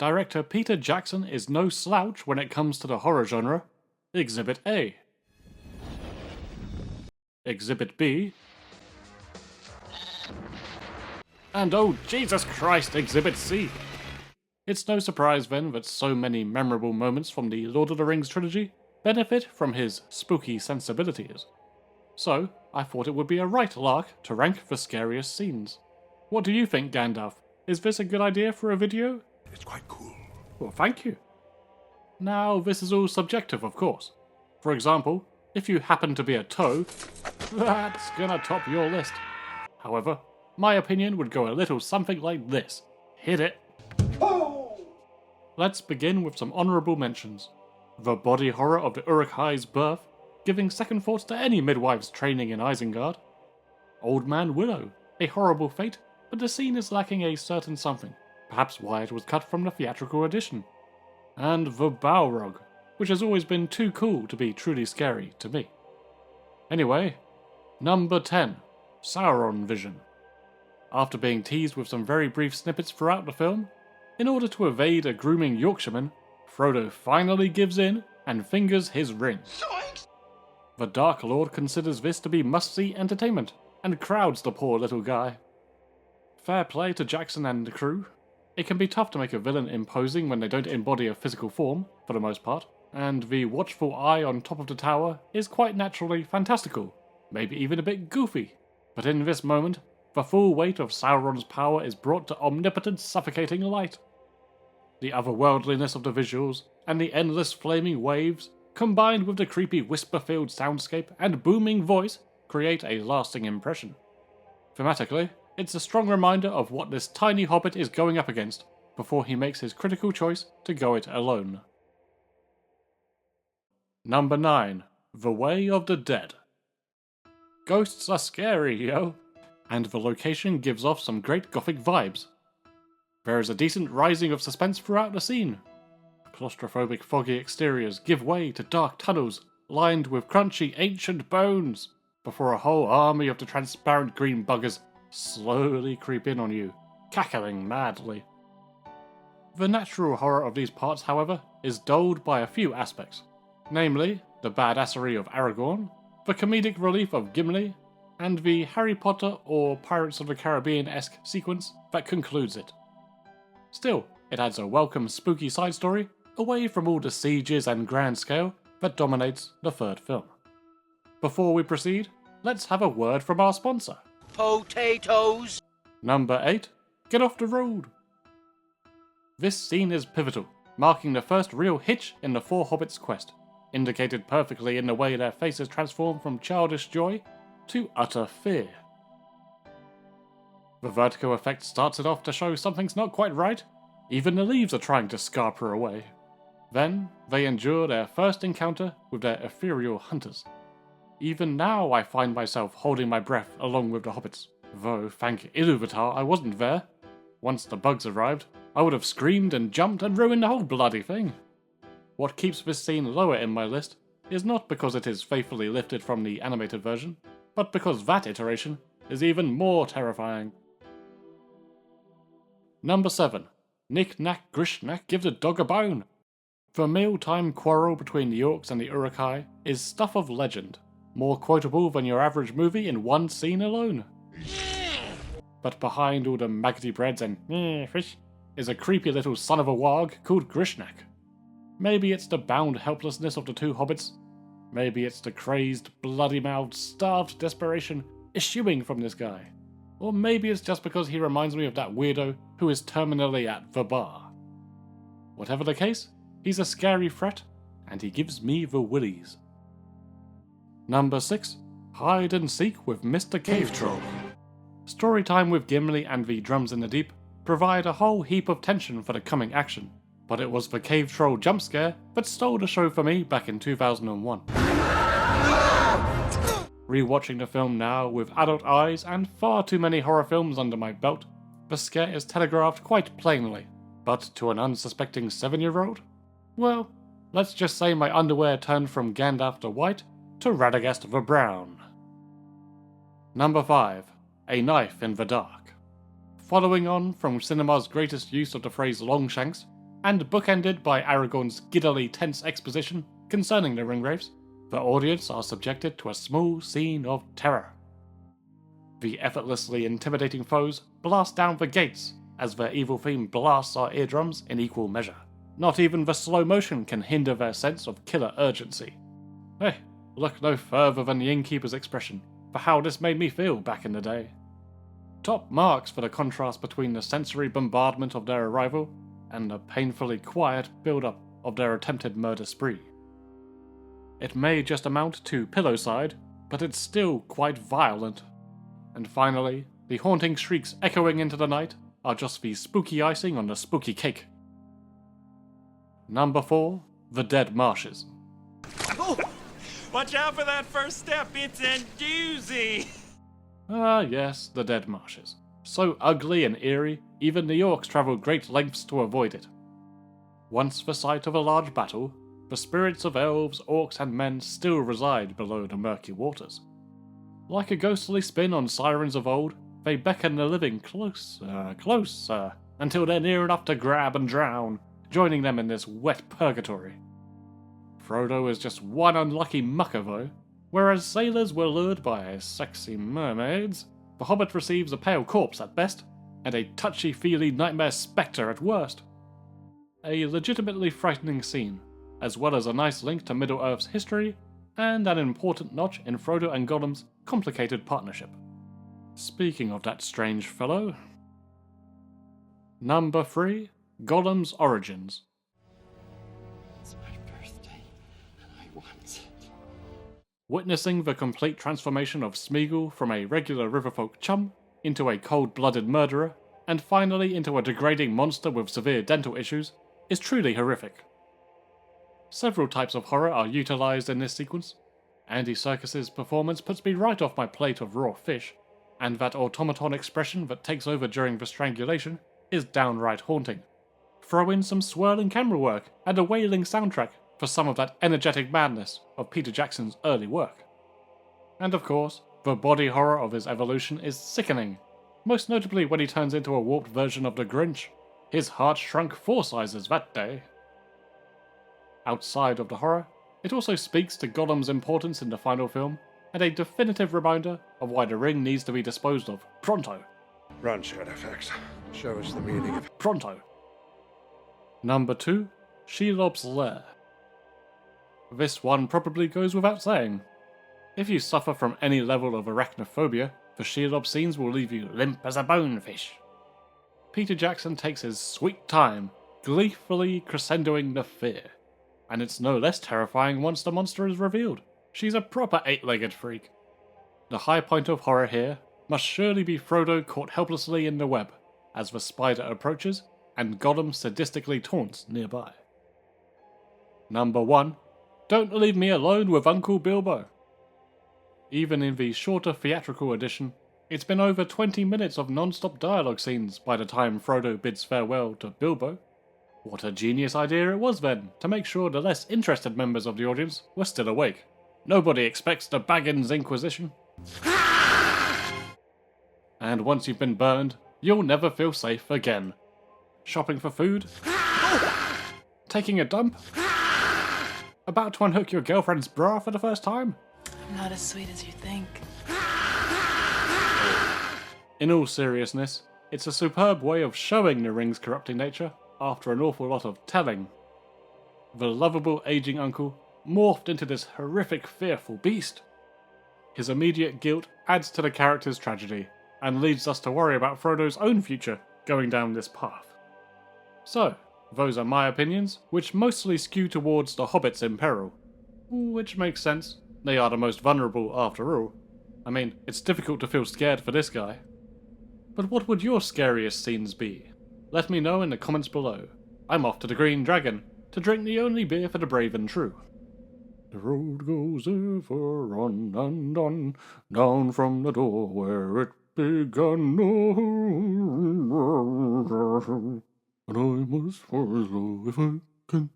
director Peter Jackson is no slouch when it comes to the horror genre. Exhibit A. Exhibit B. And oh Jesus Christ, Exhibit C. It's no surprise then that so many memorable moments from the Lord of the Rings trilogy benefit from his spooky sensibilities. So, I thought it would be a right lark to rank the scariest scenes. What do you think, Gandalf? Is this a good idea for a video? It's quite cool. Well, thank you. Now, this is all subjective, of course. For example, if you happen to be a toe, that's gonna top your list. However, my opinion would go a little something like this. Hit it. Oh! Let's begin with some honourable mentions. The body horror of the Uruk-hai's birth, giving second thoughts to any midwife's training in Isengard. Old Man Willow, a horrible fate, but the scene is lacking a certain something, perhaps why it was cut from the theatrical edition. And the Balrog, which has always been too cool to be truly scary to me. Anyway, number 10, Sauron Vision. After being teased with some very brief snippets throughout the film, in order to evade a grooming Yorkshireman, Frodo finally gives in and fingers his ring. Zoinks! The Dark Lord considers this to be must-see entertainment, and crowds the poor little guy. Fair play to Jackson and the crew. It can be tough to make a villain imposing when they don't embody a physical form, for the most part, and the watchful eye on top of the tower is quite naturally fantastical, maybe even a bit goofy. But in this moment, the full weight of Sauron's power is brought to omnipotent suffocating light. The otherworldliness of the visuals, and the endless flaming waves, combined with the creepy whisper-filled soundscape and booming voice, create a lasting impression. Thematically, it's a strong reminder of what this tiny hobbit is going up against, before he makes his critical choice to go it alone. Number 9. The Way of the Dead. Ghosts are scary, yo! And the location gives off some great gothic vibes. There is a decent rising of suspense throughout the scene. Claustrophobic foggy exteriors give way to dark tunnels lined with crunchy ancient bones, before a whole army of the transparent green buggers slowly creep in on you, cackling madly. The natural horror of these parts, however, is dulled by a few aspects, namely the badassery of Aragorn, the comedic relief of Gimli, and the Harry Potter or Pirates of the Caribbean-esque sequence that concludes it. Still, it adds a welcome spooky side story away from all the sieges and grand scale that dominates the third film. Before we proceed, let's have a word from our sponsor. Potatoes! Number 8, Get Off the Road. This scene is pivotal, marking the first real hitch in the Four Hobbits' quest, indicated perfectly in the way their faces transform from childish joy to utter fear. The vertigo effect starts it off to show something's not quite right. Even the leaves are trying to scarper away. Then, they endure their first encounter with their ethereal hunters. Even now I find myself holding my breath along with the hobbits, though thank Ilúvatar I wasn't there. Once the bugs arrived, I would have screamed and jumped and ruined the whole bloody thing. What keeps this scene lower in my list is not because it is faithfully lifted from the animated version, but because that iteration is even more terrifying. Number 7. Knick-Knack Grishnákh gives a dog a bone. The mealtime quarrel between the Orcs and the Uruk-hai is stuff of legend, more quotable than your average movie in one scene alone. But behind all the maggoty breads and fish is a creepy little son of a warg called Grishnákh. Maybe it's the bound helplessness of the two hobbits. Maybe it's the crazed, bloody-mouthed, starved desperation issuing from this guy. Or maybe it's just because he reminds me of that weirdo who is terminally at the bar. Whatever the case, he's a scary threat, and he gives me the willies. Number 6. Hide and Seek with Mr. Cave Troll. Storytime with Gimli and the drums in the deep provide a whole heap of tension for the coming action, but it was the Cave Troll jump scare that stole the show for me back in 2001. Rewatching the film now with adult eyes and far too many horror films under my belt, the scare is telegraphed quite plainly, but to an unsuspecting 7-year-old? Well, let's just say my underwear turned from Gandalf the White to Radagast the Brown. Number 5. A Knife in the Dark. Following on from cinema's greatest use of the phrase Longshanks, and bookended by Aragorn's giddily tense exposition concerning the Ringwraiths, the audience are subjected to a small scene of terror. The effortlessly intimidating foes blast down the gates as their evil theme blasts our eardrums in equal measure. Not even the slow motion can hinder their sense of killer urgency. Hey, look no further than the innkeeper's expression for how this made me feel back in the day. Top marks for the contrast between the sensory bombardment of their arrival and the painfully quiet build-up of their attempted murder spree. It may just amount to pillowside, but it's still quite violent. And finally, the haunting shrieks echoing into the night are just the spooky icing on the spooky cake. Number 4, the Dead Marshes. Oh, watch out for that first step, it's a doozy! Ah yes, the Dead Marshes. So ugly and eerie, even the orcs travel great lengths to avoid it. Once the site of a large battle, the spirits of elves, orcs and men still reside below the murky waters. Like a ghostly spin on sirens of old, they beckon the living closer, closer, until they're near enough to grab and drown, joining them in this wet purgatory. Frodo is just one unlucky mucker though. Whereas sailors were lured by sexy mermaids, the hobbit receives a pale corpse at best, and a touchy-feely nightmare spectre at worst. A legitimately frightening scene, as well as a nice link to Middle-earth's history, and an important notch in Frodo and Gollum's complicated partnership. Speaking of that strange fellow... Number 3, Gollum's Origins. It's my birthday, and I want it. Witnessing the complete transformation of Smeagol from a regular riverfolk chum into a cold-blooded murderer, and finally into a degrading monster with severe dental issues, is truly horrific. Several types of horror are utilised in this sequence. Andy Serkis's performance puts me right off my plate of raw fish, and that automaton expression that takes over during the strangulation is downright haunting. Throw in some swirling camera work and a wailing soundtrack for some of that energetic madness of Peter Jackson's early work. And of course, the body horror of his evolution is sickening, most notably when he turns into a warped version of the Grinch. His heart shrunk 4 sizes that day. Outside of the horror, it also speaks to Gollum's importance in the final film, and a definitive reminder of why the ring needs to be disposed of pronto. Run, Shadowfax. Show us the meaning of Pronto. Number 2, Shelob's Lair. This one probably goes without saying. If you suffer from any level of arachnophobia, the Shelob scenes will leave you limp as a bonefish. Peter Jackson takes his sweet time, gleefully crescendoing the fear. And it's no less terrifying once the monster is revealed. She's a proper 8-legged freak. The high point of horror here must surely be Frodo caught helplessly in the web, as the spider approaches and Gollum sadistically taunts nearby. Number 1, Don't Leave Me Alone with Uncle Bilbo. Even in the shorter theatrical edition, it's been over 20 minutes of non-stop dialogue scenes by the time Frodo bids farewell to Bilbo. What a genius idea it was then, to make sure the less interested members of the audience were still awake. Nobody expects the Baggins Inquisition. And once you've been burned, you'll never feel safe again. Shopping for food? Taking a dump? About to unhook your girlfriend's bra for the first time? I'm not as sweet as you think. In all seriousness, it's a superb way of showing the ring's corrupting nature after an awful lot of telling. The lovable aging uncle morphed into this horrific, fearful beast. His immediate guilt adds to the character's tragedy, and leads us to worry about Frodo's own future going down this path. So, those are my opinions, which mostly skew towards the hobbits in peril. Which makes sense, they are the most vulnerable after all. I mean, it's difficult to feel scared for this guy. But what would your scariest scenes be? Let me know in the comments below. I'm off to the Green Dragon, to drink the only beer for the brave and true. The road goes ever on and on, down from the door where it began. And I must follow if I can.